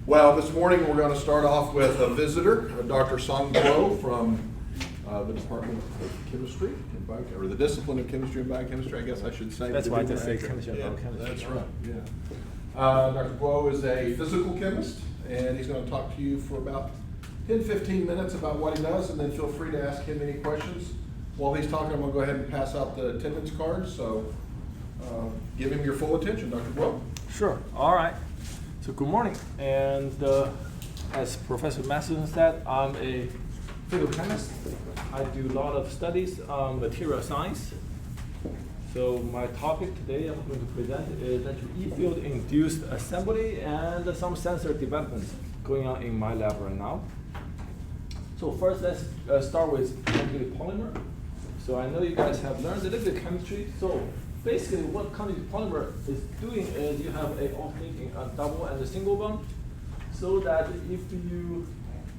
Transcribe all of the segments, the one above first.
Well, this morning we're going to start off with a visitor, Dr. Song Guo from the Department of Chemistry, or the Discipline of Chemistry and Biochemistry, I guess I should say. That's why I just say chemistry and Yeah, biochemistry. that's right, yeah. Dr. Guo is a physical chemist, and he's going to talk to you for about 10-15 minutes about what he does, and then feel free to ask him any questions. While he's talking, I'm going to go ahead and pass out the attendance cards, so give him your full attention, Dr. Guo. Sure, all right. So good morning, and as Professor Masson said, I'm a physical chemist. I do a lot of studies on material science. So my topic today I'm going to present is actually E-field induced assembly and some sensor development going on in my lab right now. So first let's start with conjugate polymer. So I know you guys have learned a little bit of chemistry. So basically what conjugate polymer is doing is you have a alternating a double and a single bond, so that if you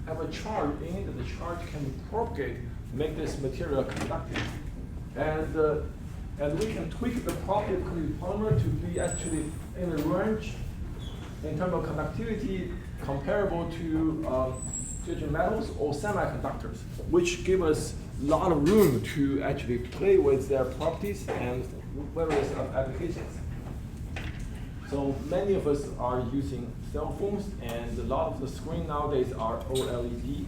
have a charge in it, the charge can propagate, make this material conductive. And we can tweak the property of conjugate polymer to be actually in a range in terms of conductivity comparable to silicon metals or semiconductors, which give us a lot of room to actually play with their properties and various applications. So many of us are using cell phones, and a lot of the screen nowadays are OLED.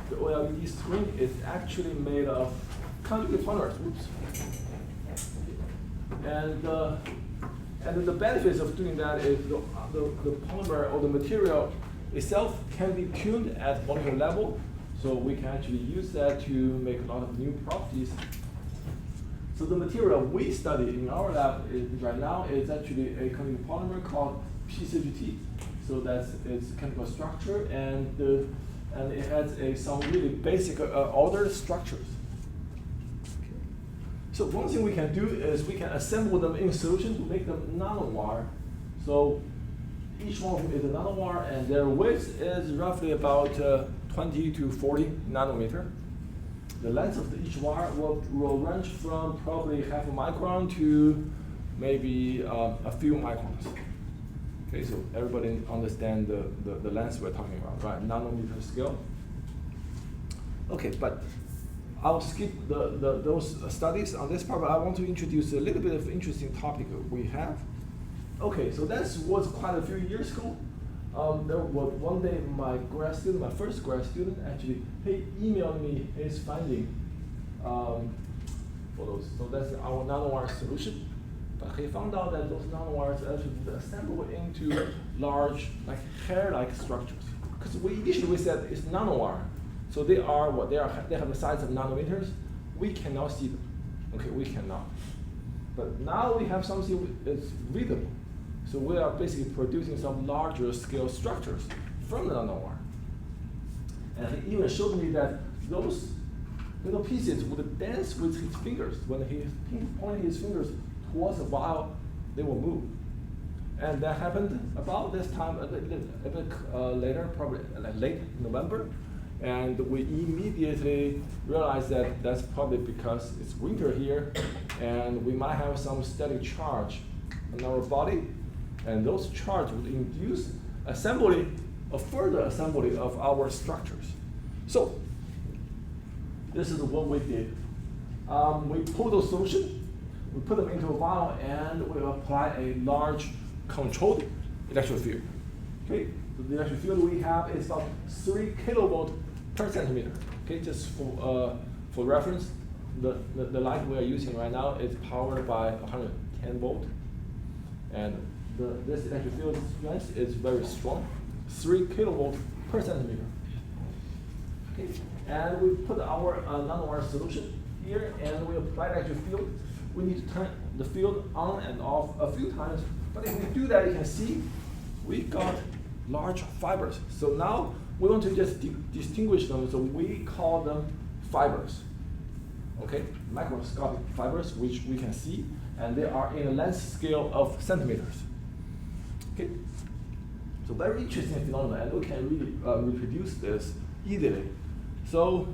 The OLED screen is actually made of conjugate polymers. Oops. And the benefits of doing that is the polymer or the material itself can be tuned at molecular level, so we can actually use that to make a lot of new properties. So the material we study in our lab right now is actually a conjugate polymer called PCGT. So that's its chemical structure, and it has some really basic ordered structures. So one thing we can do is we can assemble them in solution to make them nanowire. So each one of them is a nanowire, and their width is roughly about 20 to 40 nanometer. The length of each wire will range from probably half a micron to maybe a few microns. Okay, so everybody understand the length we're talking about, right? Nanometer scale. Okay, but I'll skip those studies on this part, but I want to introduce a little bit of interesting topic we have. Okay, so that was quite a few years ago. There was one day my first grad student, actually, he emailed me his finding for those. So that's our nanowire solution. But he found out that those nanowires actually assemble into large, like hair-like structures. Because initially we said it's nanowire. So they are what they are. They have the size of nanometers. We cannot see them. Okay, we cannot. But now we have something that's readable. So we are basically producing some larger scale structures from the nanowire. And he even showed me that those little pieces would dance with his fingers. When he pointed his fingers towards a vial, they will move. And that happened about this time, a bit later, probably late November. And we immediately realized that that's probably because it's winter here, and we might have some static charge on our body, and those charges would induce further assembly of our structures. So this is what we did. We pulled those solutions, we put them into a vial, and we apply a large controlled electric field. Okay, so the electric field we have is about 3 kilovolt per centimeter. Okay, just for reference, the light we are using right now is powered by 110 volt, and this electric field strength is very strong, 3 kilovolt per centimeter. Okay, and we put our nanowire solution here, and we apply electric field. We need to turn the field on and off a few times, but if we do that, you can see we got large fibers. So now we want to just distinguish them, so we call them fibers. Okay, microscopic fibers, which we can see, and they are in a length scale of centimeters. Okay, so very interesting phenomenon, and we can really reproduce this easily. So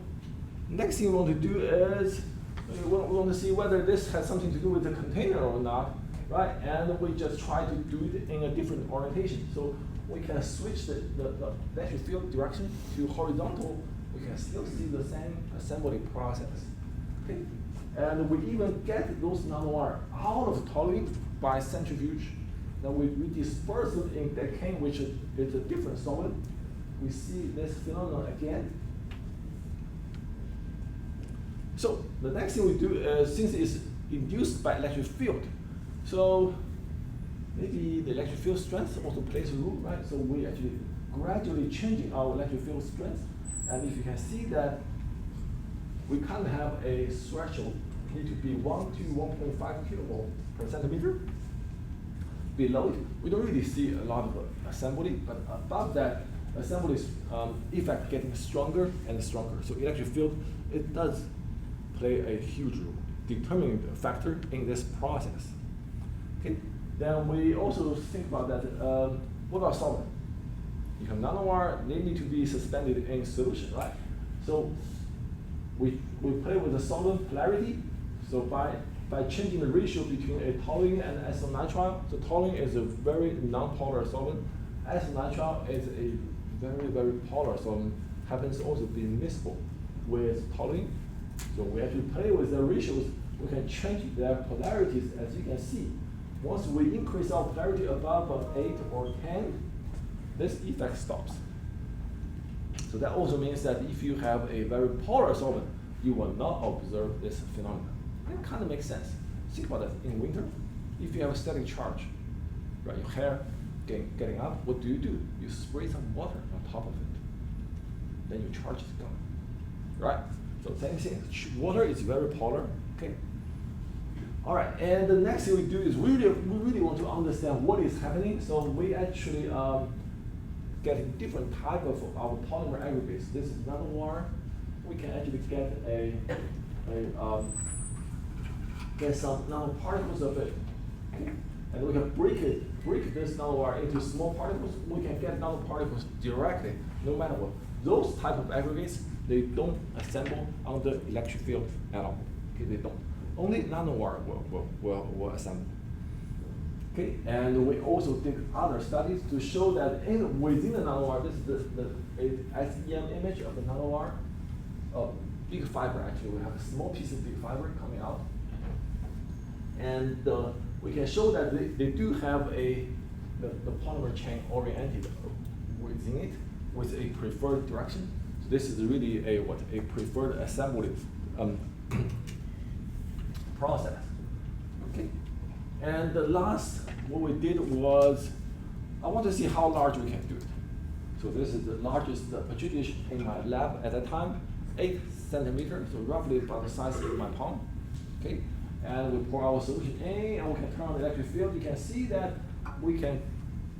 next thing we want to do is we want to see whether this has something to do with the container or not. right? And we just try to do it in a different orientation. So we can switch the electric field direction to horizontal. We can still see the same assembly process. Okay? And we even get those nanowire out of toluene by centrifuge. Then we disperse them in decane, which is a different solvent. We see this phenomenon again. So the next thing we do is, since it's induced by electric field, so maybe the electric field strength also plays a role, right? So we actually gradually changing our electric field strength. And if you can see that we can't have a threshold, need to be 1 to 1.5 kilovolt per centimeter. Below it, we don't really see a lot of assembly, but above that, assembly effect getting stronger and stronger. So electric field, it does play a huge role, determining the factor in this process. Okay. Then we also think about that. What about solvent? You have nanowire, they need to be suspended in solution, right? So we play with the solvent polarity. So by changing the ratio between a toluene and acetylnitrile, so toluene is a very non-polar solvent. Acetylnitrile is a very, very polar solvent, happens also to be miscible with toluene. So we actually play with the ratios, we can change their polarities, as you can see. Once we increase our polarity above 8 or 10, this effect stops. So that also means that if you have a very polar solvent, you will not observe this phenomenon. It kind of makes sense. Think about that in winter. If you have a static charge, right, your hair getting up, what do? You spray some water on top of it. Then your charge is gone, right? So same thing, water is very polar, okay? All right, and the next thing we do is we really want to understand what is happening. So we actually get different type of our polymer aggregates. This is nanowire. We can actually get some nanoparticles of it, okay? And we can break this nanowire into small particles. We can get nanoparticles directly, no matter what. Those type of aggregates, they don't assemble under electric field at all. Okay, they don't. Only nanowire will assemble. Okay, and we also did other studies to show that within the nanowire, this is the SEM image of the nanowire. Big fiber, actually, we have a small piece of big fiber coming out. And we can show that they do have the polymer chain oriented within it with a preferred direction. So this is really a preferred assembly process. Okay. And the last, what we did was, I want to see how large we can do it. So this is the largest petri dish in my lab at that time, 8 centimeters, so roughly about the size of my palm. Okay. And we pour our solution in, and we can turn on the electric field. You can see that we can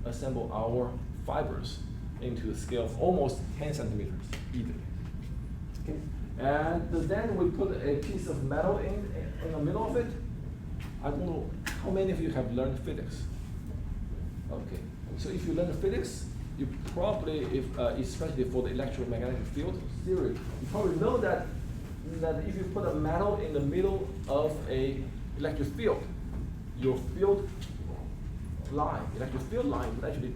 assemble our fibers into the scale of almost 10 centimeters easily. Okay. And then we put a piece of metal in the middle of it. I don't know how many of you have learned physics. Okay. So if you learn physics, you probably, especially for the electromagnetic field theory, you probably know that if you put a metal in the middle of a electric field, your field line, electric field line would actually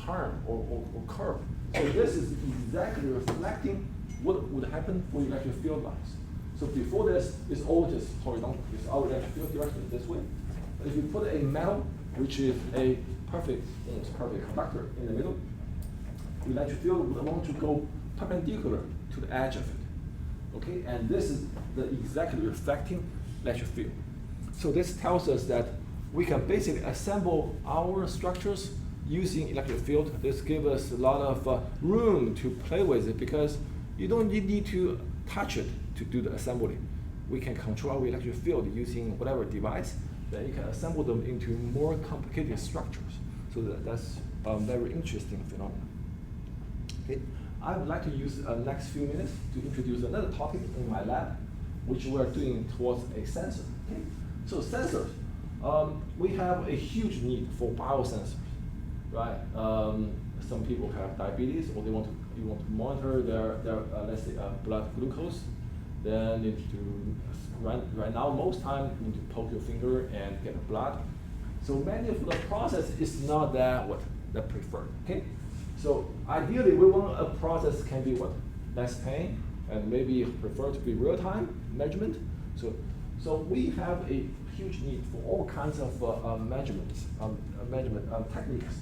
turn or curve. So this is exactly reflecting what would happen for electric field lines. So before this, it's all just horizontal. It's our electric field direction this way. But if you put a metal, which is a almost perfect conductor in the middle, the electric field would want to go perpendicular to the edge of it. Okay, and this is exactly reflecting electric field. So this tells us that we can basically assemble our structures using electric field. This gives us a lot of room to play with it because you don't need to touch it to do the assembly. We can control our electric field using whatever device, then you can assemble them into more complicated structures. So that's a very interesting phenomenon. Okay. I would like to use the next few minutes to introduce another topic in my lab, which we are doing towards a sensor. Okay? So sensors, we have a huge need for biosensors, right? Some people have diabetes, or you want to monitor their let's say blood glucose. Then need to right now most time you need to poke your finger and get the blood. So many of the process is not that preferred. Okay, so ideally we want a process can be less pain and maybe prefer to be real time measurement. So we have a huge need for all kinds of measurements, measurement techniques.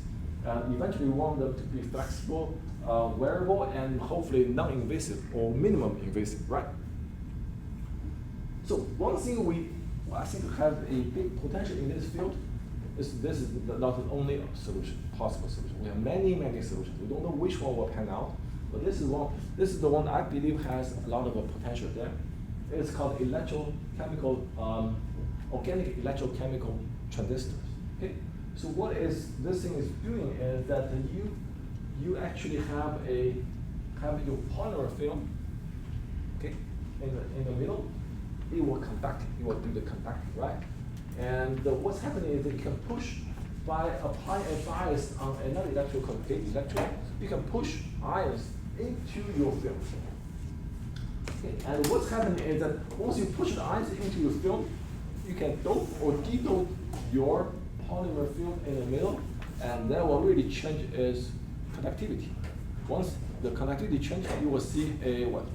Eventually, we want them to be flexible, wearable, and hopefully non-invasive or minimum invasive, right? So one thing I think have a big potential in this field is this is not the only solution, possible solution. We have many solutions. We don't know which one will pan out, but this is one. This is the one I believe has a lot of potential there. It's called organic electrochemical transistors. Okay, so what this thing is doing is that you actually have your polymer film, okay, in the middle. It will conduct. It will do the conducting, right? And what's happening is that you can push by applying a bias on another electrical electrode. You can push ions into your film. Okay. And what's happening is that once you push the ions into your film, you can dope or de-dope your polymer film in the middle, and that will really change its conductivity. Once the conductivity changes, you will see a what?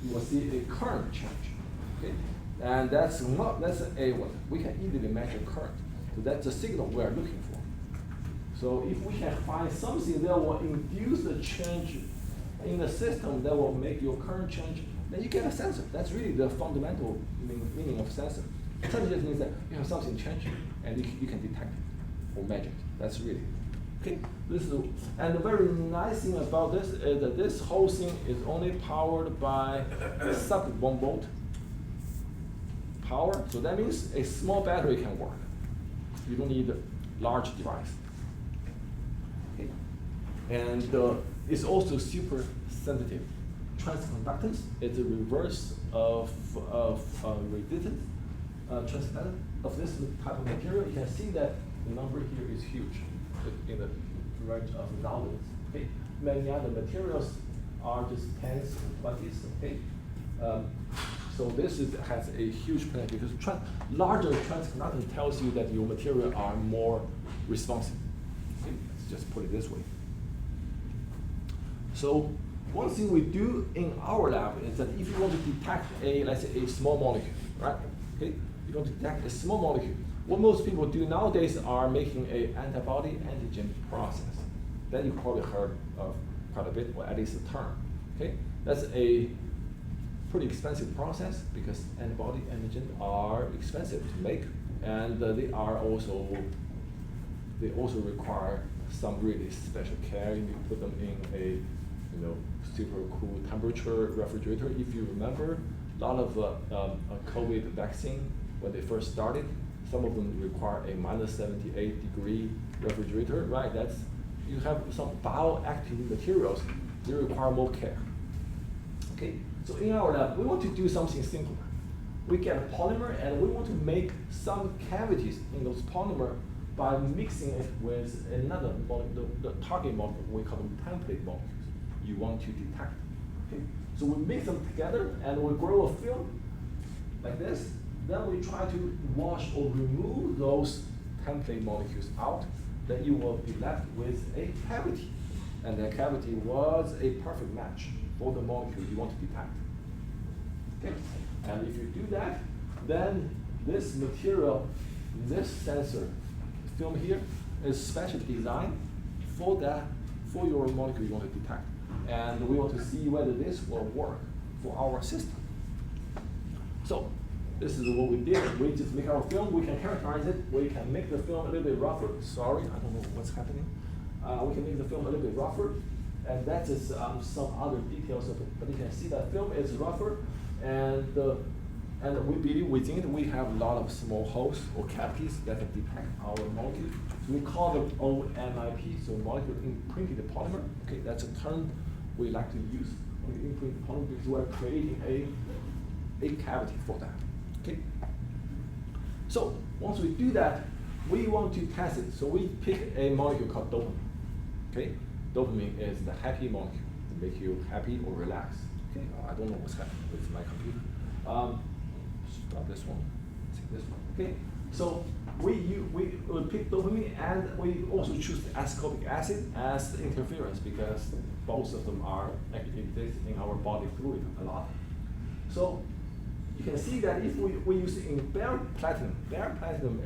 You will see a current change. Okay? And that's a what? We can easily measure current. So that's the signal we are looking for. So if we can find something that will induce the change in the system that will make your current change, then you get a sensor. That's really the fundamental meaning of sensor. Sensor just means that you have something changing and you can detect it or measure it. That's really okay. And the very nice thing about this is that this whole thing is only powered by sub 1 volt power. So that means a small battery can work. You don't need a large device. Okay. And it's also super sensitive. Transconductance is the reverse of resistance. Transconductance of this type of material, you can see that the number here is huge, in the range of thousands. Okay, many other materials are just tens and 20s. Okay, so this has a huge potential because larger transconductance tells you that your material are more responsive. Okay, let's just put it this way. So one thing we do in our lab is that if you want to detect let's say a small molecule, right? Okay, you want to detect a small molecule. What most people do nowadays are making a antibody antigen process. That you probably heard of quite a bit, or at least a term. Okay, that's a pretty expensive process because antibody antigen are expensive to make, and they also require some really special care. You put them in a super cool temperature refrigerator. If you remember, a lot of COVID vaccine when they first started, some of them require a -78-degree refrigerator, right? You have some bioactive materials, they require more care. Okay, so in our lab, we want to do something simpler. We get a polymer and we want to make some cavities in those polymer by mixing it with another molecule, the target molecule, we call them template molecules. You want to detect. Okay? So we mix them together and we grow a film like this. Then we try to wash or remove those template molecules out. Then you will be left with a cavity. And that cavity was a perfect match for the molecule you want to detect. Okay? And if you do that, then this material, this sensor film here is specially designed for your molecule you want to detect. And we want to see whether this will work for our system. So this is what we did. We just make our film, we can characterize it, we can make the film a little bit rougher. Sorry, I don't know what's happening. We can make the film a little bit rougher, and that is some other details of it. But you can see that film is rougher, and we believe within it we have a lot of small holes or cavities that can detect our molecule. So we call them OMIP, so molecule imprinted polymer. Okay, that's a term we like to use. We imprint polymer because we're creating a cavity for that. Okay. So once we do that, we want to test it. So we pick a molecule called dopamine. Okay, dopamine is the happy molecule to make you happy or relax. Okay, I don't know what's happening with my computer. Stop this one. Take this one. Okay, So we pick dopamine, and we also choose ascorbic acid as the interference because both of them are actually exist in our body fluid a lot. So you can see that if we use it in bare platinum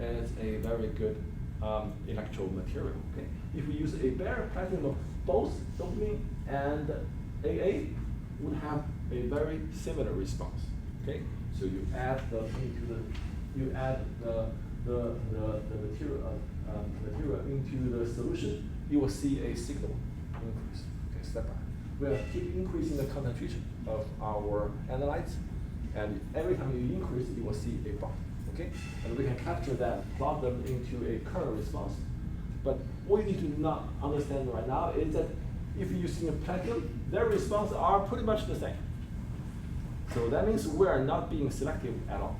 is a very good electrode material. Okay, if we use a bare platinum, both dopamine and AA would have a very similar response. Okay, so you add the material into the solution, you will see a signal increase. Okay, step by. We'll keep increasing the concentration of our analytes, and every time you increase, you will see a bump. Okay, and we can capture that, plot them into a current response. But what you need to not understand right now is that if you're using a platinum, their responses are pretty much the same. So that means we are not being selective at all.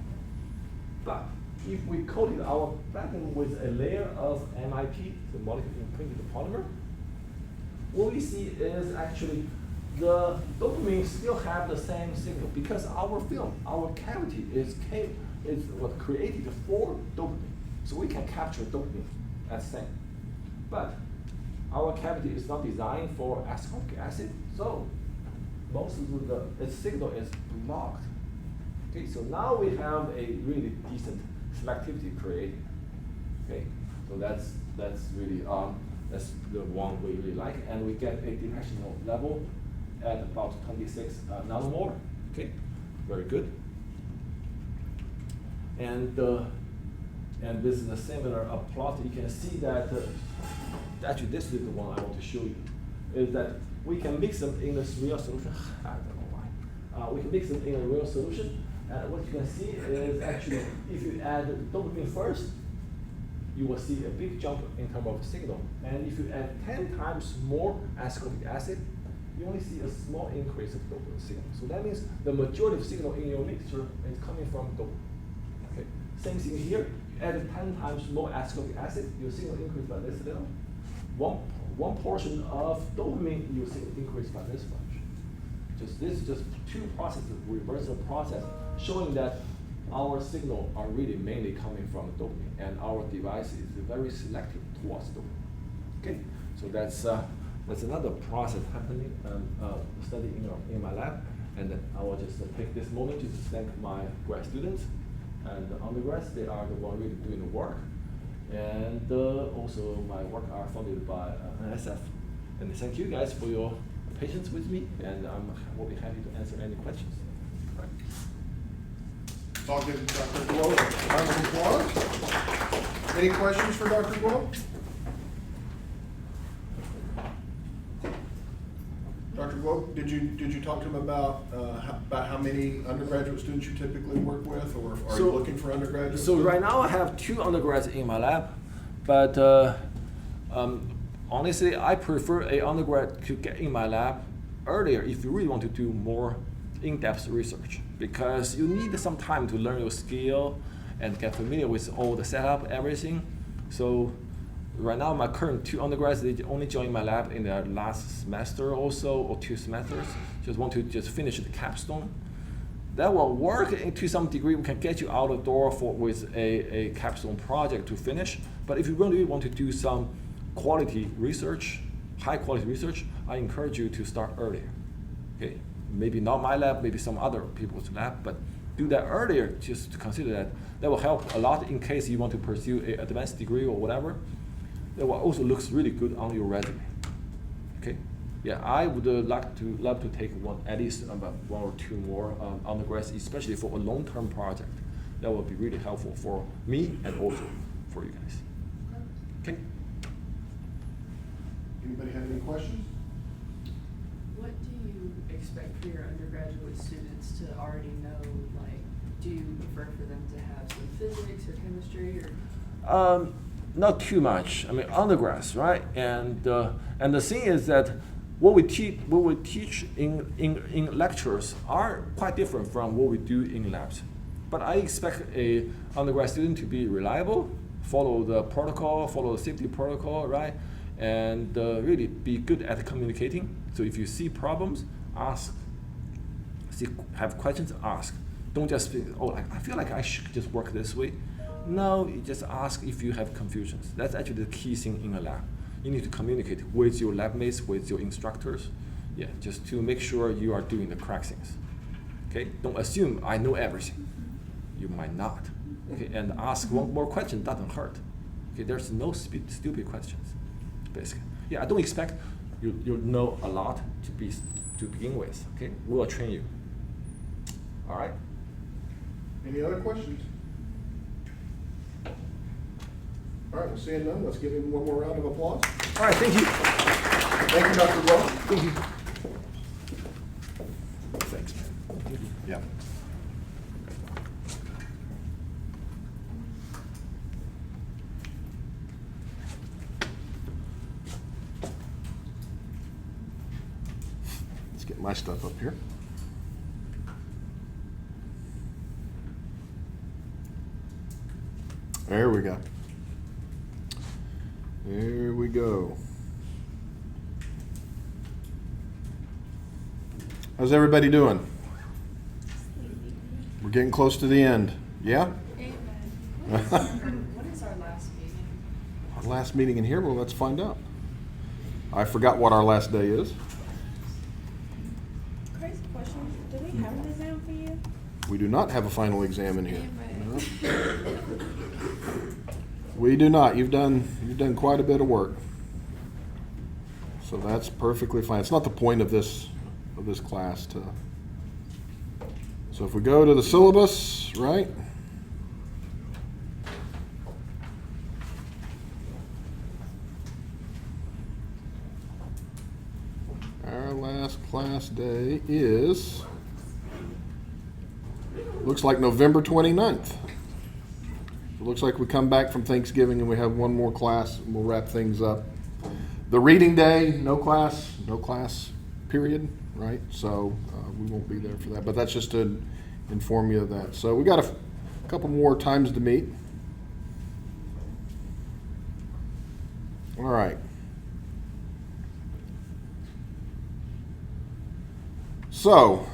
But if we coated our platinum with a layer of MIP, the molecular imprinted polymer, what we see is actually the dopamine still have the same signal because our film, our cavity is what created for dopamine. So we can capture dopamine as same. But our cavity is not designed for ascorbic acid, so most of its signal is blocked. Okay, so now we have a really decent selectivity created. Okay, so that's really that's the one we really like, and we get a detection level at about 26 nanomolar. Okay, very good. And this is a similar plot. You can see that actually this is the one I want to show you. Is that we can mix them in this real solution. I don't know why. We can mix them in a real solution. What you can see is actually if you add dopamine first, you will see a big jump in terms of signal. And if you add 10 times more ascorbic acid, you only see a small increase of dopamine signal. So that means the majority of signal in your mixture is coming from dopamine. Okay. Same thing here. You add 10 times more ascorbic acid, your signal increased by this little. One portion of dopamine, you see increased by this much. This is just two processes, reversal process, showing that our signal are really mainly coming from dopamine, and our device is very selective towards dopamine. Okay, so that's another process happening, study in my lab, and I will just take this moment to thank my grad students and the undergrads. They are the one really doing the work, and also my work are funded by NSF. And thank you guys for your patience with me, and I will be happy to answer any questions. Right. I'll give Dr. Guo a round of applause. Any questions for Dr. Guo? Dr. Guo, did you talk to him about how many undergraduate students you typically work with, or are you looking for undergraduates? So right now I have 2 undergrads in my lab, but honestly, I prefer a undergrad to get in my lab earlier if you really want to do more in-depth research, because you need some time to learn your skill and get familiar with all the setup, everything. So right now, my current 2 undergrads, they only joined my lab in their last semester or so, or 2 semesters. Just want to finish the capstone. That will work to some degree. We can get you out the door with a capstone project to finish. But if you really want to do some quality research, high quality research, I encourage you to start earlier. Okay, maybe not my lab, maybe some other people's lab, but do that earlier just to consider that. That will help a lot in case you want to pursue an advanced degree or whatever. That will also looks really good on your resume. Okay, yeah, I would love to take at least about 1 or 2 more undergrads, especially for a long-term project. That will be really helpful for me and also for you guys. Okay. Anybody have any questions? What do you expect for your undergraduate students to already know? Like, do you prefer for them to have some physics or chemistry, or? Not too much. I mean, undergrads, right? And the thing is that what we teach in lectures are quite different from what we do in labs. But I expect a undergrad student to be reliable, follow the protocol, follow the safety protocol, right? And really be good at communicating. So if you see problems, ask. Have questions, ask. Don't just think, oh, I feel like I should just work this way. No, you just ask if you have confusions. That's actually the key thing in a lab. You need to communicate with your lab mates, with your instructors, yeah, just to make sure you are doing the correct things. Okay, don't assume I know everything. You might not. Okay, and ask one more question doesn't hurt. Okay, there's no stupid questions, basically. Yeah, I don't expect you know a lot to begin with. Okay, we'll train you. All right. Any other questions? All right, well, seeing none, let's give him one more round of applause. All right, thank you. Thank you, Dr. Blow. Thank you. Thanks, man. Yeah. Let's get my stuff up here. There we go. There we go. How's everybody doing? We're getting close to the end. Yeah? What is our last meeting? Our last meeting in here? Well, let's find out. I forgot what our last day is. Crazy question. Do we have an exam for you? We do not have a final exam in here. No. We do not. You've done quite a bit of work. So that's perfectly fine. It's not the point of this class to. So if we go to the syllabus, right? Our last class day is, looks like November 29th. It looks like we come back from Thanksgiving and we have one more class and we'll wrap things up. The reading day, no class period, right? So we won't be there for that, but that's just to inform you of that. So we got a couple more times to meet. All right. So,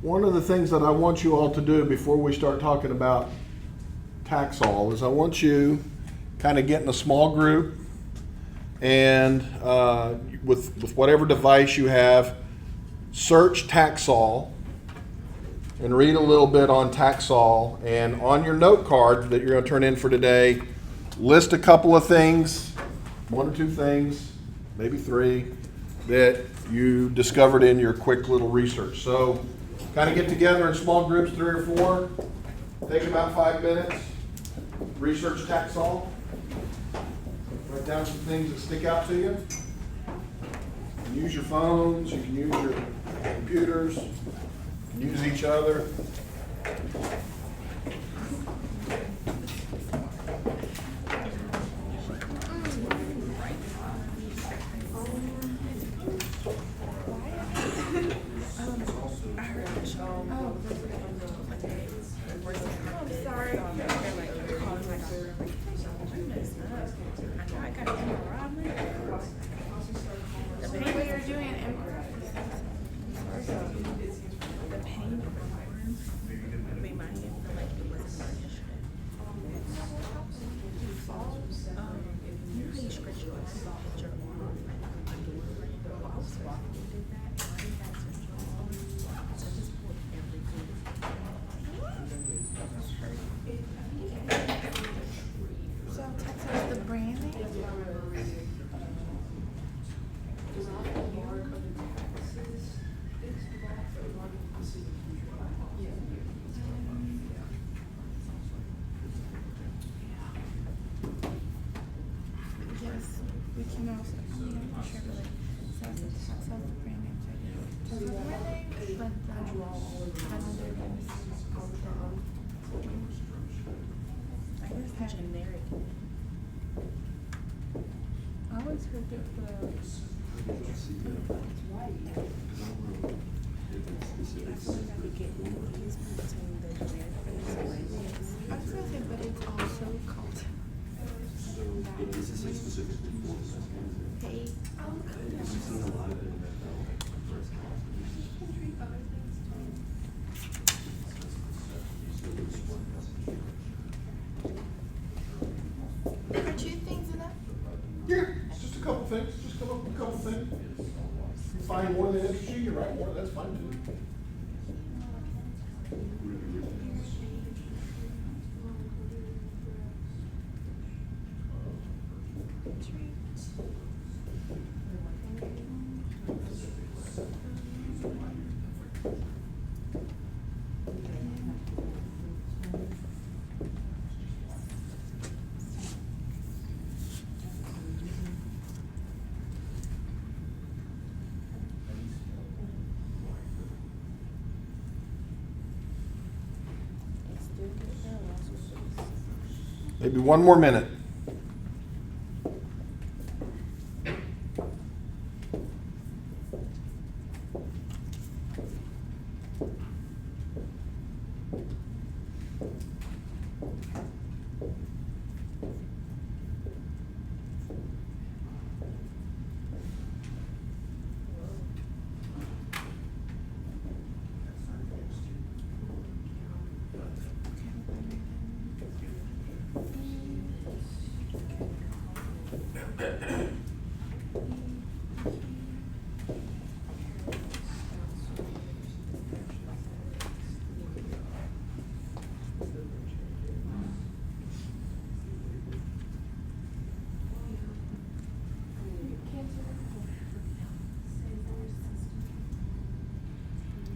one of the things that I want you all to do before we start talking about Taxol is I want you kind of get in a small group and with whatever device you have, search Taxol and read a little bit on Taxol, and on your note card that you're going to turn in for today, list a couple of things, one or two things, maybe three, that you discovered in your quick little research. So kind of get together in small groups, 3 or 4, take about 5 minutes, research Taxol, write down some things that stick out to you. You can use your phones, you can use your computers, you can use each other. So Texas the brand name? Yes, we can also, I'm not sure, but so it's Texas the brand name. So the brand name, but I guess the generic. I always heard that the. I was gonna say, but it's also called. Is this like specifically for the second? Hey. We've seen a lot of it in the first class. So there's one message. things, just come up with a couple things. You find one that interests you, you write more, that's fine too. Maybe one more minute.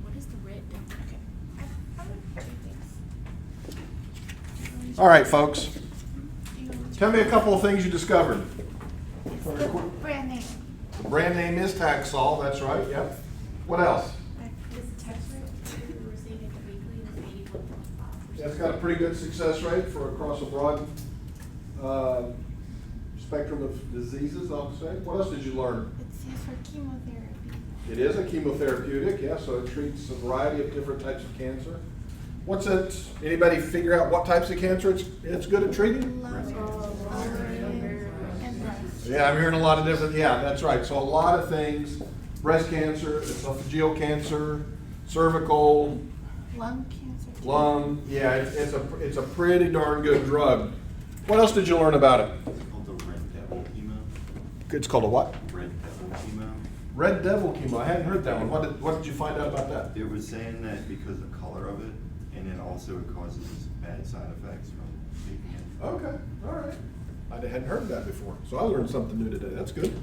What is the red? Okay. I would do this. All right, folks. Tell me a couple of things you discovered. Brand name. The brand name is Taxol, that's right, yep. What else? This tax rate we're receiving the weekly is 81.5%. It's got a pretty good success rate for across a broad spectrum of diseases, I'll say. What else did you learn? It says for chemotherapy. It is a chemotherapeutic, yeah, so it treats a variety of different types of cancer. What's it, anybody figure out what types of cancer it's good at treating? Lung, ovarian, and breast. Yeah, I'm hearing a lot of different, yeah, that's right. So a lot of things, breast cancer, esophageal cancer, cervical, Lung cancer. lung, yeah, it's a pretty darn good drug. What else did you learn about it? It's called the Red Devil chemo. It's called a what? Red Devil chemo. Red Devil chemo. I hadn't heard that one. What did you find out about that? They were saying that because of the color of it, and then also it causes bad side effects from taking it. Okay, all right. I hadn't heard that before, so I learned something new today. That's good.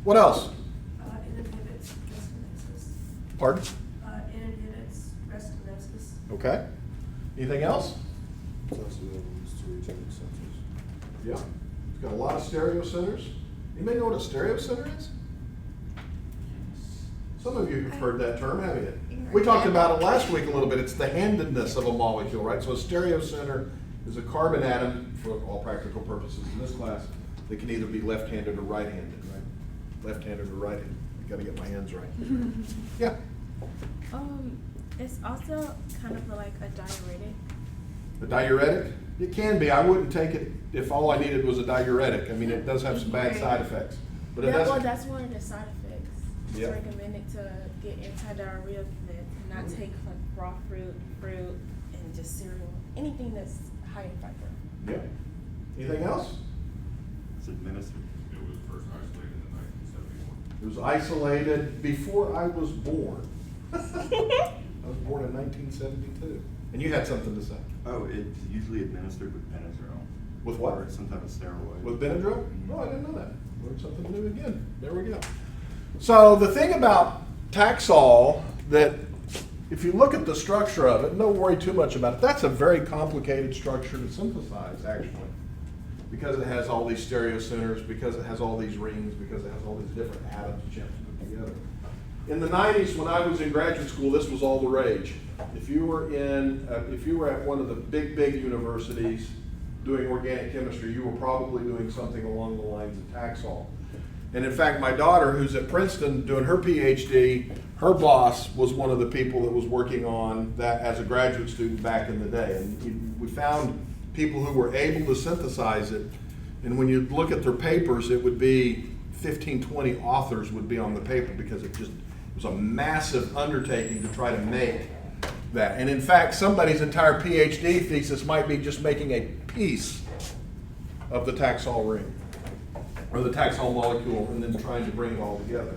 What else? It inhibits restenosis. Pardon? It inhibits restenosis. Okay. Anything else? It's also used to regenerate centers. Yeah. It's got a lot of stereo centers. Anybody know what a stereo center is? Some of you have heard that term, haven't you? We talked about it last week a little bit. It's the handedness of a molecule, right? So a stereo center is a carbon atom, for all practical purposes in this class, that can either be left-handed or right-handed, right? Left-handed or right-handed. I gotta get my hands right. Yeah. It's also kind of like a diuretic. A diuretic? It can be. I wouldn't take it if all I needed was a diuretic. I mean, it does have some bad side effects. But it Well, doesn't. that's one of the side effects. It's Yeah. recommended to get anti-diarrhea meds, not take like raw fruit, and just cereal, anything that's high in fiber. Yeah. Anything else? It's administered. It was first isolated in 1971. It was isolated before I was born. I was born in 1972. And you had something to say. Oh, it's usually administered with Benadryl. With what? Or some type of steroid. With Benadryl? Oh, I didn't know that. Learned something new again. There we go. So the thing about Taxol, that if you look at the structure of it, don't worry too much about it. That's a very complicated structure to synthesize, actually. Because it has all these stereo centers, because it has all these rings, because it has all these different atoms that you have to put together. In the 90s, when I was in graduate school, this was all the rage. If you were at one of the big universities doing organic chemistry, you were probably doing something along the lines of Taxol. And in fact, my daughter, who's at Princeton doing her PhD, her boss was one of the people that was working on that as a graduate student back in the day. And we found people who were able to synthesize it. And when you look at their papers, it would be 15, 20 authors would be on the paper because it was a massive undertaking to try to make that. And in fact, somebody's entire PhD thesis might be just making a piece of the Taxol ring. or the Taxol molecule, and then trying to bring it all together.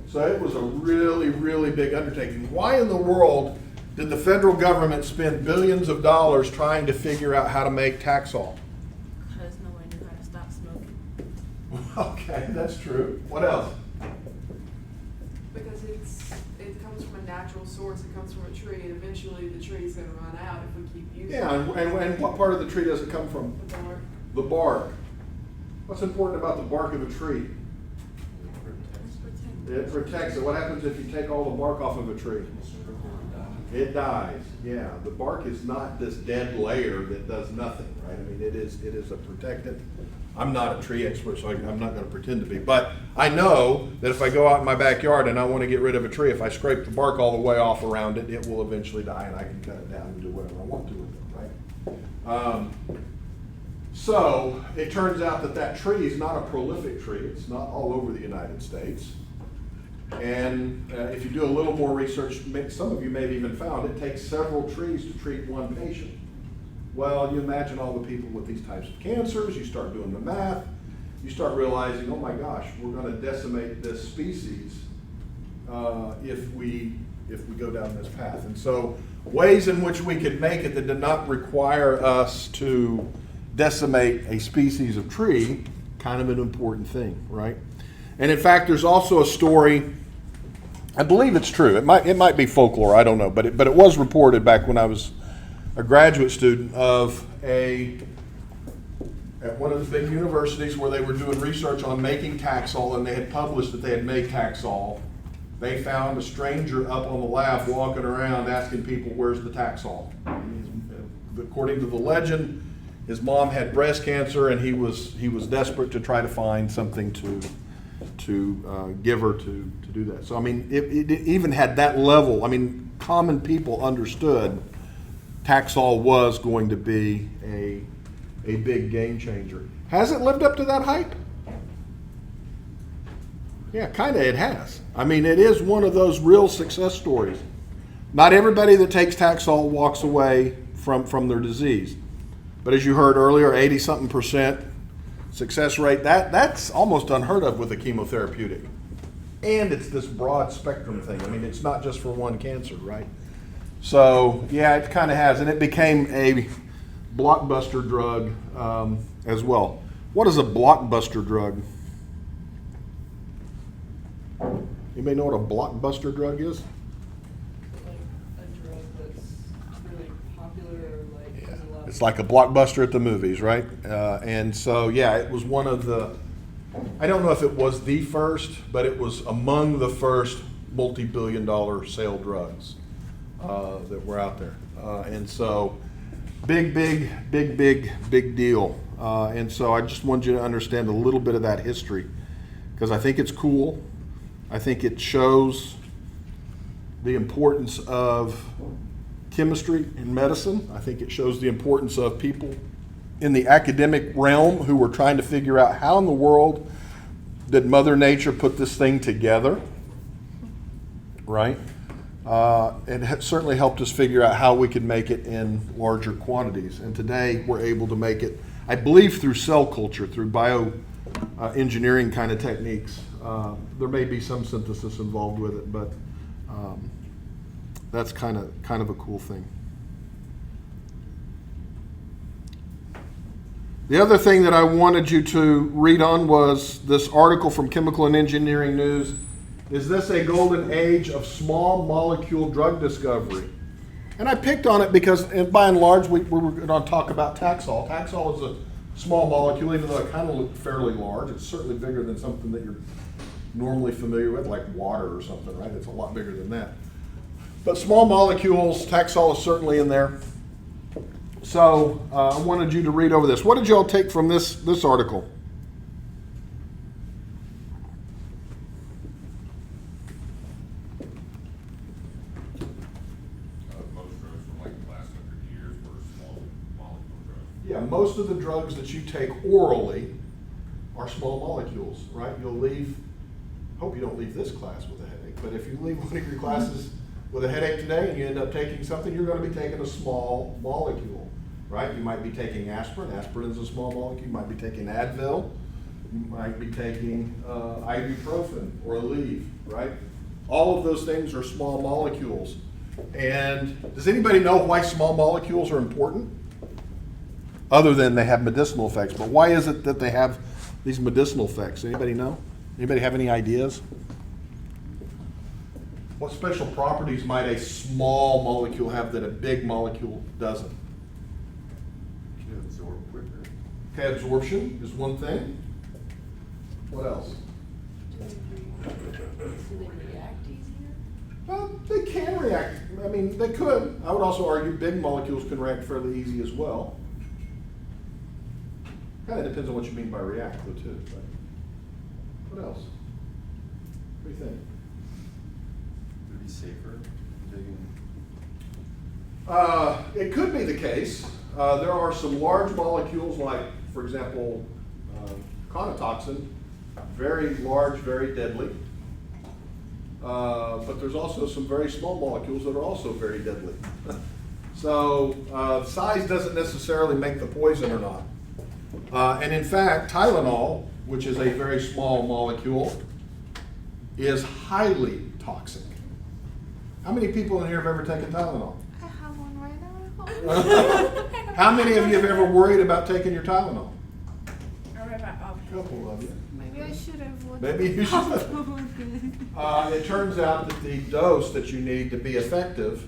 So it was a really, really big undertaking. Why in the world did the federal government spend billions of dollars trying to figure out how to make Taxol? Because no one knew how to stop smoking. Okay, that's true. What else? Because it comes from a natural source, it comes from a tree, and eventually the tree's gonna run out if we keep using it. Yeah, and what part of the tree does it come from? The bark. The bark. What's important about the bark of a tree? It protects it. What happens if you take all the bark off of a tree? It dies. Yeah, the bark is not this dead layer that does nothing, right? I mean, it is a protectant. I'm not a tree expert, so I'm not going to pretend to be. But I know that if I go out in my backyard and I want to get rid of a tree, if I scrape the bark all the way off around it, it will eventually die, and I can cut it down and do whatever I want to with it, right? So it turns out that tree is not a prolific tree. It's not all over the United States. And if you do a little more research, some of you may have even found it takes several trees to treat one patient. Well, you imagine all the people with these types of cancers, you start doing the math, you start realizing, oh my gosh, we're going to decimate this species if we go down this path. And so ways in which we could make it that did not require us to decimate a species of tree, kind of an important thing, right? And in fact, there's also a story, I believe it's true, it might be folklore, I don't know, but it was reported back when I was a graduate student at one of the big universities where they were doing research on making Taxol, and they had published that they had made Taxol. They found a stranger up on the lab walking around asking people, where's the Taxol? According to the legend, his mom had breast cancer, and he was desperate to try to find something to give her to do that. So I mean, it even had that level. I mean, common people understood Taxol was going to be a big game changer. Has it lived up to that hype? Yeah, kind of it has. I mean, it is one of those real success stories. Not everybody that takes Taxol walks away from their disease. But as you heard earlier, 80-something% success rate, that's almost unheard of with a chemotherapeutic. And it's this broad spectrum thing. I mean, it's not just for one cancer, right? So, yeah, it kind of has. And it became a blockbuster drug as well. What is a blockbuster drug? Anybody know what a blockbuster drug is? Like a drug that's really popular, or like has a lot It's like a blockbuster at the movies, right? And so, yeah, it was one of the, I don't know if it was the first, but it was among the first multi-billion-dollar sale drugs that were out there. And so, big deal. And so I just wanted you to understand a little bit of that history, because I think it's cool. I think it shows the importance of chemistry in medicine. I think it shows the importance of people in the academic realm who were trying to figure out how in the world did Mother Nature put this thing together, right? It certainly helped us figure out how we could make it in larger quantities. And today we're able to make it, I believe, through cell culture, through bioengineering kind of techniques. There may be some synthesis involved with it, but that's kind of a cool thing. The other thing that I wanted you to read on was this article from Chemical and Engineering News. Is this a golden age of small molecule drug discovery? And I picked on it because, by and large, we were going to talk about Taxol. Taxol is a small molecule, even though it kind of looked fairly large. It's certainly bigger than something that you're normally familiar with, like water or something, right? It's a lot bigger than that. But small molecules, Taxol is certainly in there. So I wanted you to read over this. What did y'all take from this article? Most drugs from like the last 100 years were small molecule drugs. Yeah, most of the drugs that you take orally are small molecules, right? You'll leave, hope you don't leave this class with a headache, but if you leave one of your classes with a headache today and you end up taking something, you're going to be taking a small molecule, right? You might be taking aspirin. Aspirin is a small molecule. You might be taking Advil. You might be taking ibuprofen or Aleve, right? All of those things are small molecules. And does anybody know why small molecules are important? Other than they have medicinal effects, but why is it that they have these medicinal effects? Anybody know? Anybody have any ideas? What special properties might a small molecule have that a big molecule doesn't? You can absorb quicker. Okay, absorption is one thing. What else? Do they react easier? Well, they can react. I mean, they could. I would also argue big molecules can react fairly easy as well. Kind of depends on what you mean by react, though, too. But what else? What do you think? Would it be safer taking? It could be the case. There are some large molecules, like, for example, conotoxin, very large, very deadly. But there's also some very small molecules that are also very deadly. So size doesn't necessarily make the poison or not. And in fact, Tylenol, which is a very small molecule, is highly toxic. How many people in here have ever taken Tylenol? I have one right now at home. How many of you have ever worried about taking your Tylenol? I read about all A couple of you. Maybe I should have. What Maybe you should. It turns out that the dose that you need to be effective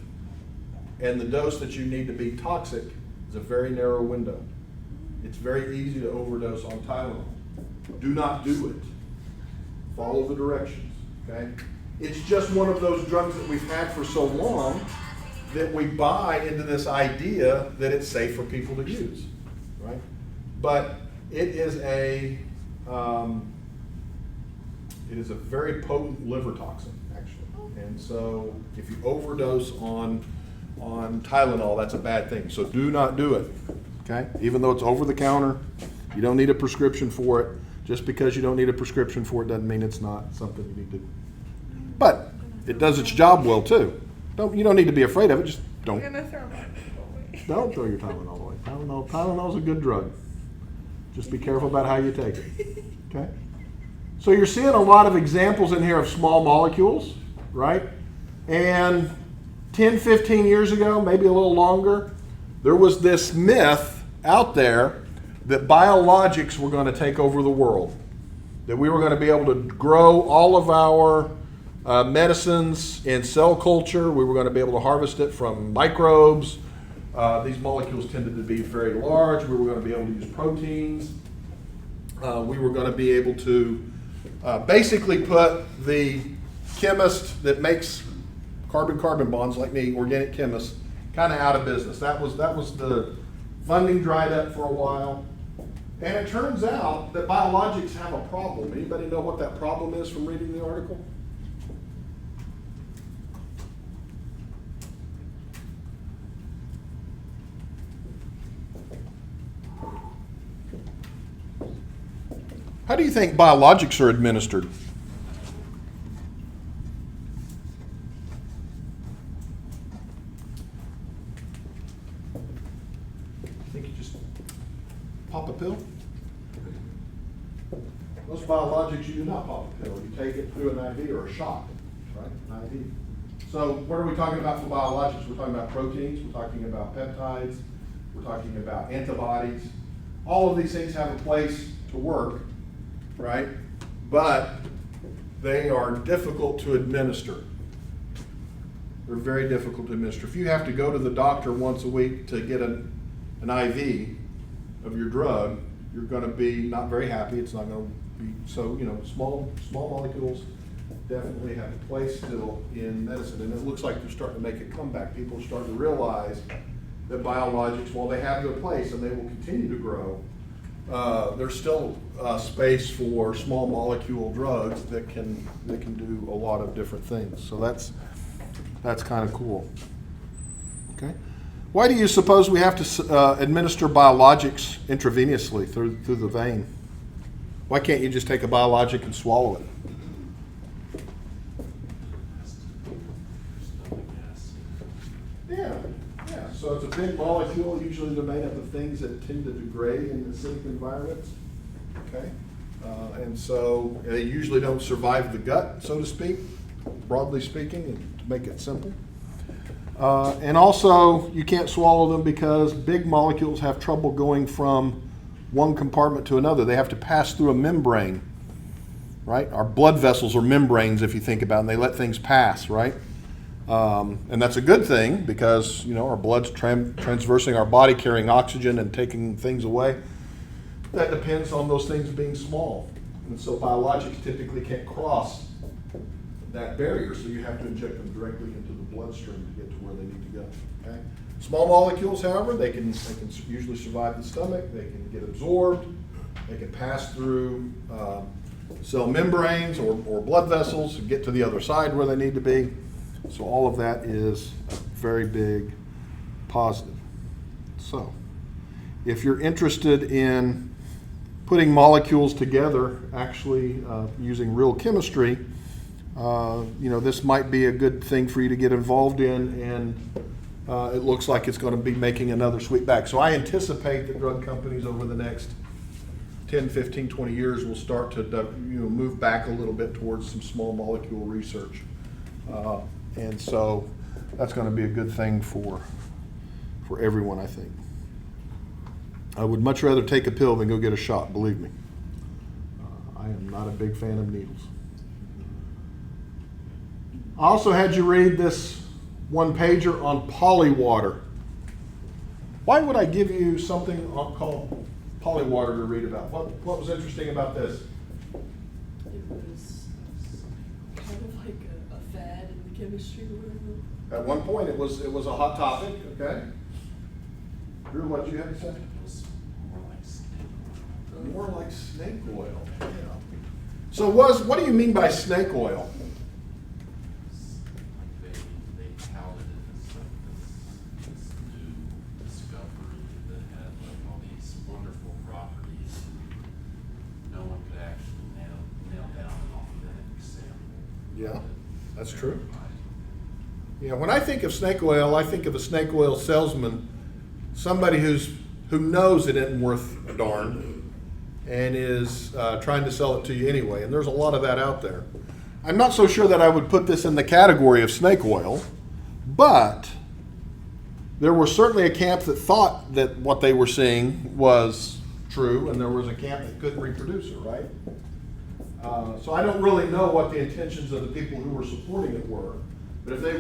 and the dose that you need to be toxic is a very narrow window. It's very easy to overdose on Tylenol. Do not do it. Follow the directions, okay? It's just one of those drugs that we've had for so long that we buy into this idea that it's safe for people to use, right? But it is a very potent liver toxin, actually. And so if you overdose on Tylenol, that's a bad thing. So do not do it, okay? Even though it's over the counter, you don't need a prescription for it. Just because you don't need a prescription for it doesn't mean it's not something you need to. But it does its job well too. You don't need to be afraid of it. Just I'm don't gonna throw mine away. don't throw your Tylenol away. Tylenol's a good drug. Just be careful about how you take it. Okay? So you're seeing a lot of examples in here of small molecules, right? And 10, 15 years ago, maybe a little longer, there was this myth out there that biologics were going to take over the world. That we were going to be able to grow all of our medicines in cell culture. We were going to be able to harvest it from microbes. These molecules tended to be very large. We were going to be able to use proteins. We were going to be able to basically put the chemist that makes carbon-carbon bonds, like me, organic chemist, kind of out of business. That was the funding dried up for a while. And it turns out that biologics have a problem. Anybody know what that problem is from reading the article? How do you think biologics are administered? Think you just pop a pill? Most biologics, you do not pop a pill. You take it through an IV or a shot, right? An IV. So what are we talking about for biologics? We're talking about proteins. We're talking about peptides. We're talking about antibodies. All of these things have a place to work, right? But they are difficult to administer. They're very difficult to administer. If you have to go to the doctor once a week to get an IV of your drug, you're going to be not very happy. It's not going to be so. Small molecules definitely have a place still in medicine, and it looks like they're starting to make a comeback. People are starting to realize that biologics, while they have their place and they will continue to grow, there's still space for small molecule drugs that can do a lot of different things. So that's kind of cool. Okay. Why do you suppose we have to administer biologics intravenously through the vein? Why can't you just take a biologic and swallow it? Yeah. So it's a big molecule. Usually they're made up of things that tend to degrade in acidic environments. Okay. And so they usually don't survive the gut, so to speak, broadly speaking, and to make it simple. And also, you can't swallow them because big molecules have trouble going from one compartment to another. They have to pass through a membrane, right? Our blood vessels are membranes, if you think about it, and they let things pass, right? And that's a good thing because, our blood's transversing our body, carrying oxygen and taking things away. That depends on those things being small. And so biologics typically can't cross that barrier, so you have to inject them directly into the bloodstream to get to where they need to go. Okay? Small molecules, however, they can usually survive the stomach, they can get absorbed, they can pass through cell membranes or blood vessels and get to the other side where they need to be. So all of that is a very big positive. So if you're interested in putting molecules together, actually using real chemistry, this might be a good thing for you to get involved in, and it looks like it's going to be making another sweep back. So I anticipate that drug companies over the next 10, 15, 20 years will start to move back a little bit towards some small molecule research. And so that's going to be a good thing for everyone, I think. I would much rather take a pill than go get a shot, believe me. I am not a big fan of needles. I also had you read this one pager on polywater. Why would I give you something called polywater to read about? What was interesting about this? It was kind of like a fad in the chemistry world. At one point, it was a hot topic. Okay. Drew, what did you have to say? It was More like snake oil. Yeah. So what do you mean by snake oil? They touted it as like this new discovery that had like all these wonderful properties. No one could actually nail down an authentic sample. Yeah, that's true. Yeah, when I think of snake oil, I think of a snake oil salesman, somebody who knows it isn't worth a darn and is trying to sell it to you anyway. And there's a lot of that out there. I'm not so sure that I would put this in the category of snake oil, but there was certainly a camp that thought that what they were seeing was true, and there was a camp that couldn't reproduce it, right? So I don't really know what the intentions of the people who were supporting it were, but if they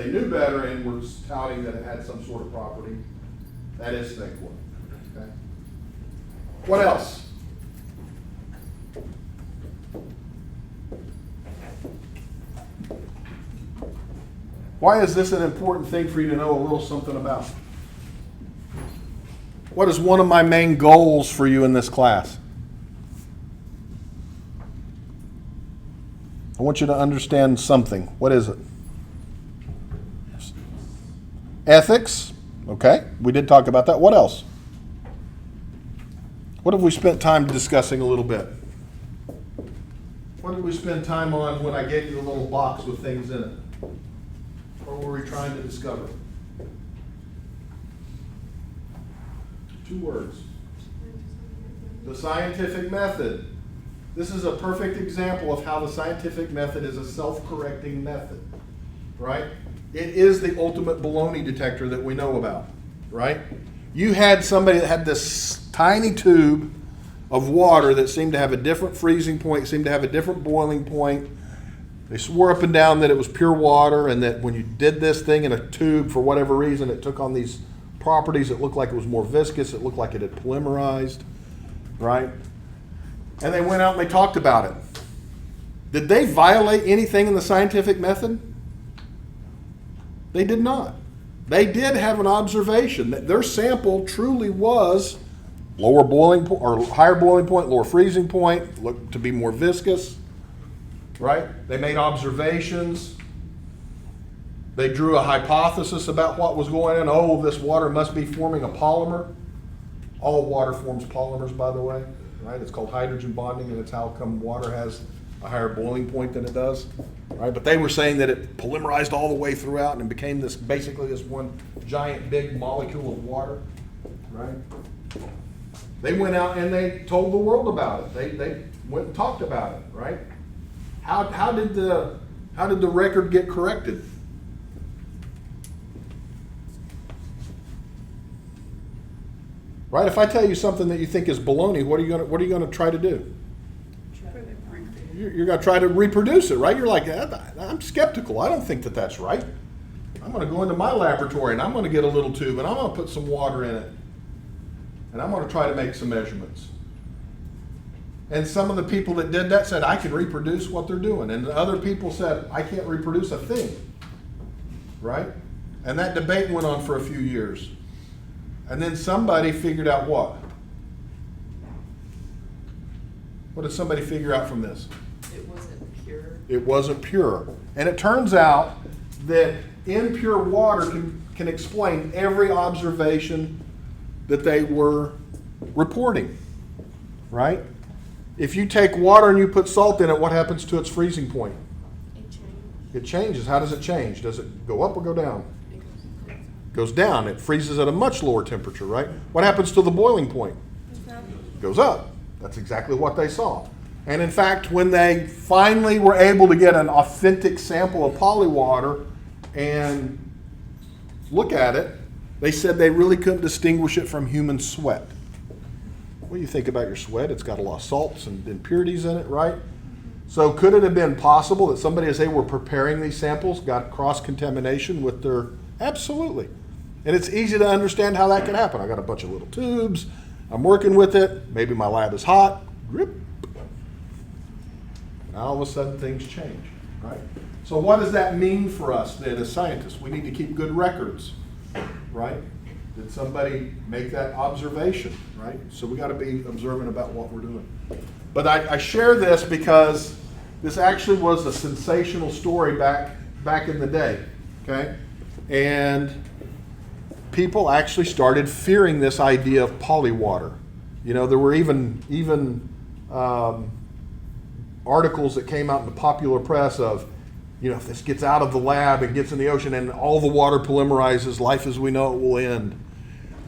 knew better and were touting that it had some sort of property, that is snake oil. Okay. What else? Why is this an important thing for you to know a little something about? What is one of my main goals for you in this class? I want you to understand something. What is it? Ethics. Okay, we did talk about that. What else? What have we spent time discussing a little bit? What did we spend time on when I gave you the little box with things in it? What were we trying to discover? 2 words. The scientific method. This is a perfect example of how the scientific method is a self-correcting method, right? It is the ultimate baloney detector that we know about, right? You had somebody that had this tiny tube of water that seemed to have a different freezing point, seemed to have a different boiling point. They swore up and down that it was pure water and that when you did this thing in a tube, for whatever reason, it took on these properties. It looked like it was more viscous. It looked like it had polymerized, right? And they went out and they talked about it. Did they violate anything in the scientific method? They did not. They did have an observation that their sample truly was lower boiling point or higher boiling point, lower freezing point, looked to be more viscous, right? They made observations. They drew a hypothesis about what was going on. Oh, this water must be forming a polymer. All water forms polymers, by the way, right? It's called hydrogen bonding, and it's how come water has a higher boiling point than it does, right? But they were saying that it polymerized all the way throughout and became basically this one giant big molecule of water, right? They went out and they told the world about it. They went and talked about it, right? How did the record get corrected? Right? If I tell you something that you think is baloney, what are you gonna try to do? You're gonna try to reproduce it, right? You're like, I'm skeptical. I don't think that that's right. I'm gonna go into my laboratory and I'm gonna get a little tube and I'm gonna put some water in it. And I'm gonna try to make some measurements. And some of the people that did that said, I can reproduce what they're doing. And the other people said, I can't reproduce a thing, right? And that debate went on for a few years. And then somebody figured out what? What did somebody figure out from this? It wasn't pure. It wasn't pure. And it turns out that impure water can explain every observation that they were reporting, right? If you take water and you put salt in it, what happens to its freezing point? It changed. It changes. How does it change? Does it go up or go down? Goes down. It freezes at a much lower temperature, right? What happens to the boiling point? Goes up. That's exactly what they saw. And in fact, when they finally were able to get an authentic sample of polywater and look at it, they said they really couldn't distinguish it from human sweat. What do you think about your sweat? It's got a lot of salts and impurities in it, right? So could it have been possible that somebody, as they were preparing these samples, got cross-contamination with their... Absolutely. And it's easy to understand how that can happen. I got a bunch of little tubes. I'm working with it. Maybe my lab is hot. Grip. Now all of a sudden things change, right? So what does that mean for us then as scientists? We need to keep good records, right? Did somebody make that observation, right? So we got to be observant about what we're doing. But I share this because this actually was a sensational story back in the day, okay? And people actually started fearing this idea of polywater. You know, there were even articles that came out in the popular press of, you know, if this gets out of the lab and gets in the ocean and all the water polymerizes, life as we know it will end.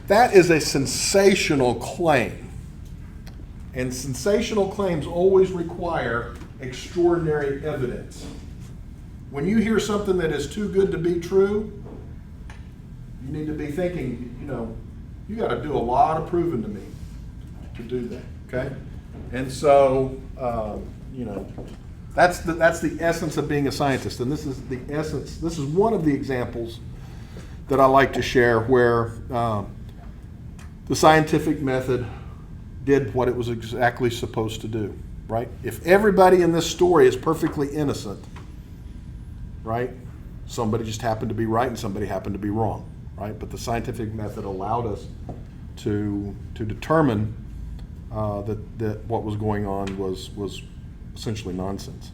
That is a sensational claim. And sensational claims always require extraordinary evidence. When you hear something that is too good to be true, you need to be thinking, you know, you got to do a lot of proving to me to do that, okay? And so, you know, that's the essence of being a scientist. And this is the essence, this is one of the examples that I like to share where the scientific method did what it was exactly supposed to do, right? If everybody in this story is perfectly innocent, right? Somebody just happened to be right and somebody happened to be wrong, right? But the scientific method allowed us to determine that what was going on was essentially nonsense.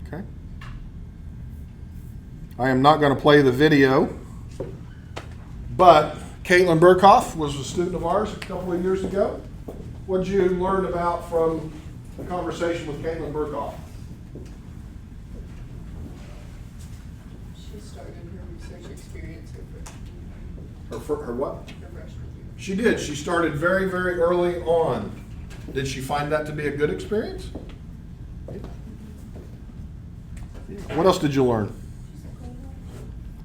Okay? I am not going to play the video, but Caitlin Burkhoff was a student of ours a couple of years ago. What did you learn about from the conversation with Caitlin Burkhoff? She started her research experience her Her what? freshman year. She did. She started very, very early on. Did she find that to be a good experience? What else did you learn?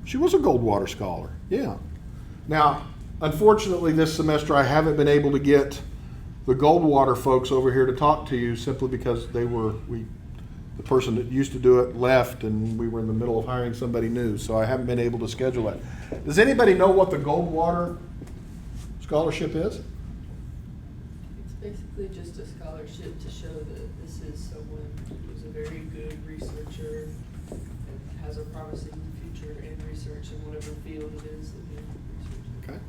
She was a Goldwater scholar, yeah. Now, unfortunately, this semester I haven't been able to get the Goldwater folks over here to talk to you simply because the person that used to do it left and we were in the middle of hiring somebody new, so I haven't been able to schedule that. Does anybody know what the Goldwater scholarship is? It's basically just a scholarship to show that this is someone who's a very good researcher and has a promising future in research in whatever field it is that they're researching. Okay.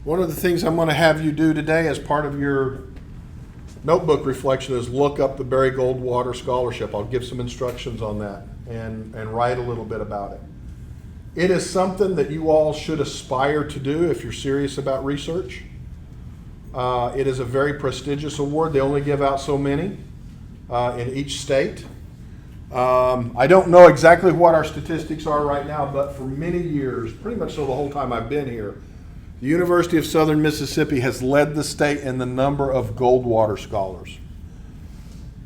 One of the things I'm going to have you do today as part of your notebook reflection is look up the Barry Goldwater Scholarship. I'll give some instructions on that and write a little bit about it. It is something that you all should aspire to do if you're serious about research. It is a very prestigious award. They only give out so many in each state. I don't know exactly what our statistics are right now, but for many years, pretty much so the whole time I've been here, The University of Southern Mississippi has led the state in the number of Goldwater scholars.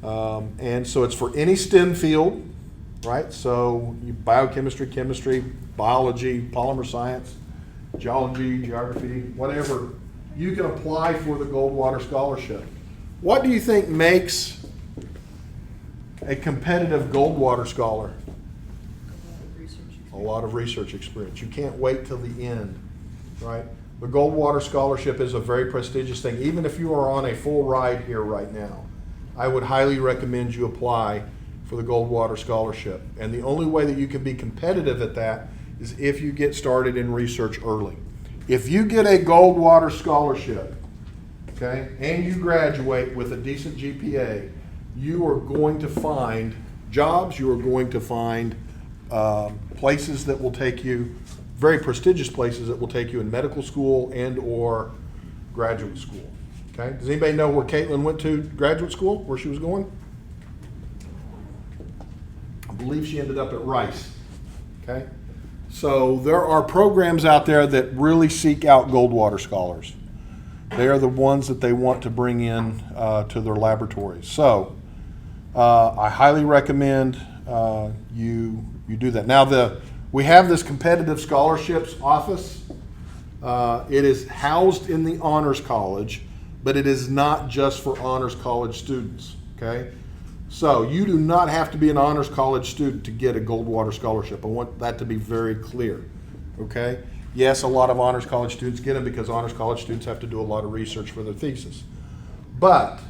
And so it's for any STEM field, right? So biochemistry, chemistry, biology, polymer science, geology, geography, whatever. You can apply for the Goldwater Scholarship. What do you think makes a competitive Goldwater scholar? A lot of research experience. You can't wait till the end, right? The Goldwater Scholarship is a very prestigious thing. Even if you are on a full ride here right now, I would highly recommend you apply for the Goldwater Scholarship. And the only way that you can be competitive at that is if you get started in research early. If you get a Goldwater Scholarship, okay, and you graduate with a decent GPA, you are going to find jobs, you are going to find places that will take you, very prestigious places that will take you in medical school and or graduate school. Okay, does anybody know where Caitlin went to graduate school, where she was going? I believe she ended up at Rice. Okay, so there are programs out there that really seek out Goldwater scholars. They are the ones that they want to bring in to their laboratories. So I highly recommend you do that. Now we have this competitive scholarships office. It is housed in the Honors College, but it is not just for Honors College students, okay? So you do not have to be an Honors College student to get a Goldwater Scholarship. I want that to be very clear, okay? Yes, a lot of Honors College students get them because Honors College students have to do a lot of research for their thesis. But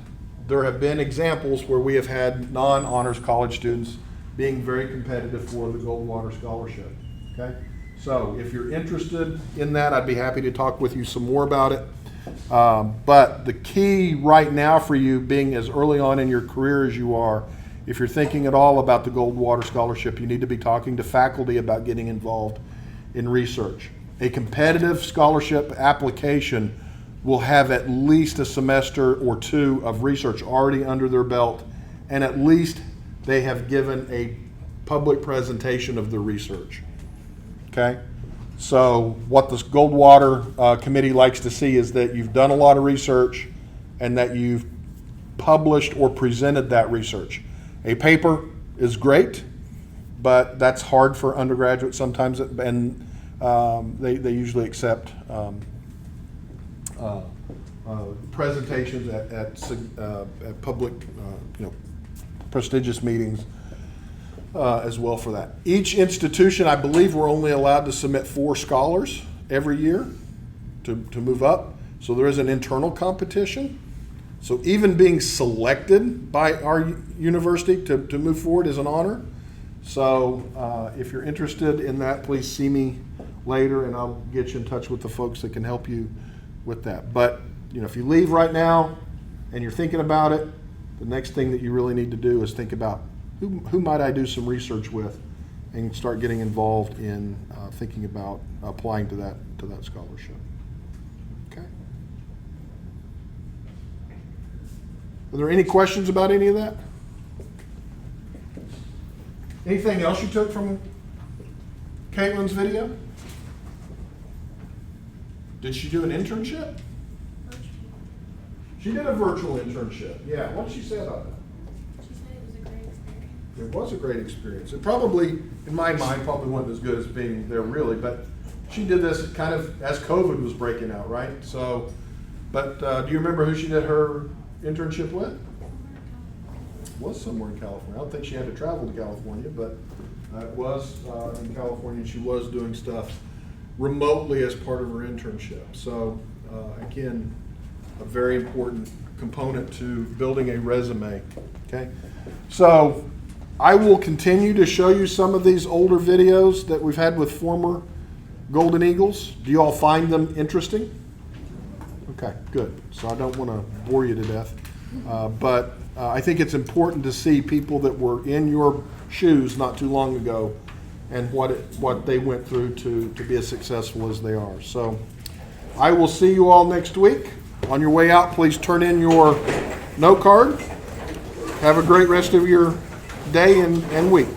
there have been examples where we have had non-Honors College students being very competitive for the Goldwater Scholarship, okay? So if you're interested in that, I'd be happy to talk with you some more about it. But the key right now for you, being as early on in your career as you are, if you're thinking at all about the Goldwater Scholarship, you need to be talking to faculty about getting involved in research. A competitive scholarship application will have at least a semester or two of research already under their belt, and at least they have given a public presentation of their research. Okay? So what the Goldwater Committee likes to see is that you've done a lot of research and that you've published or presented that research. A paper is great, but that's hard for undergraduates sometimes, and they usually accept presentations at public, prestigious meetings as well for that. Each institution, I believe, we're only allowed to submit 4 scholars every year to move up. So there is an internal competition. So even being selected by our university to move forward is an honor. So if you're interested in that, please see me later and I'll get you in touch with the folks that can help you with that. But if you leave right now and you're thinking about it, the next thing that you really need to do is think about who might I do some research with, and start getting involved in thinking about applying to that scholarship. Okay. Are there any questions about any of that? Anything else you took from Caitlin's video? Did she do an internship? She did a virtual internship. Yeah. What did she say about that? She said it was a great experience. It was a great experience. It probably, in my mind, probably wasn't as good as being there really, but she did this kind of as COVID was breaking out, right? So, but do you remember who she did her internship with? It was somewhere in California. I don't think she had to travel to California, but it was in California. She was doing stuff remotely as part of her internship. So again, a very important component to building a resume, okay? So I will continue to show you some of these older videos that we've had with former Golden Eagles. Do you all find them interesting? Okay, good. So I don't want to bore you to death. But I think it's important to see people that were in your shoes not too long ago and what they went through to be as successful as they are. So I will see you all next week. On your way out, please turn in your note card. Have a great rest of your day and week.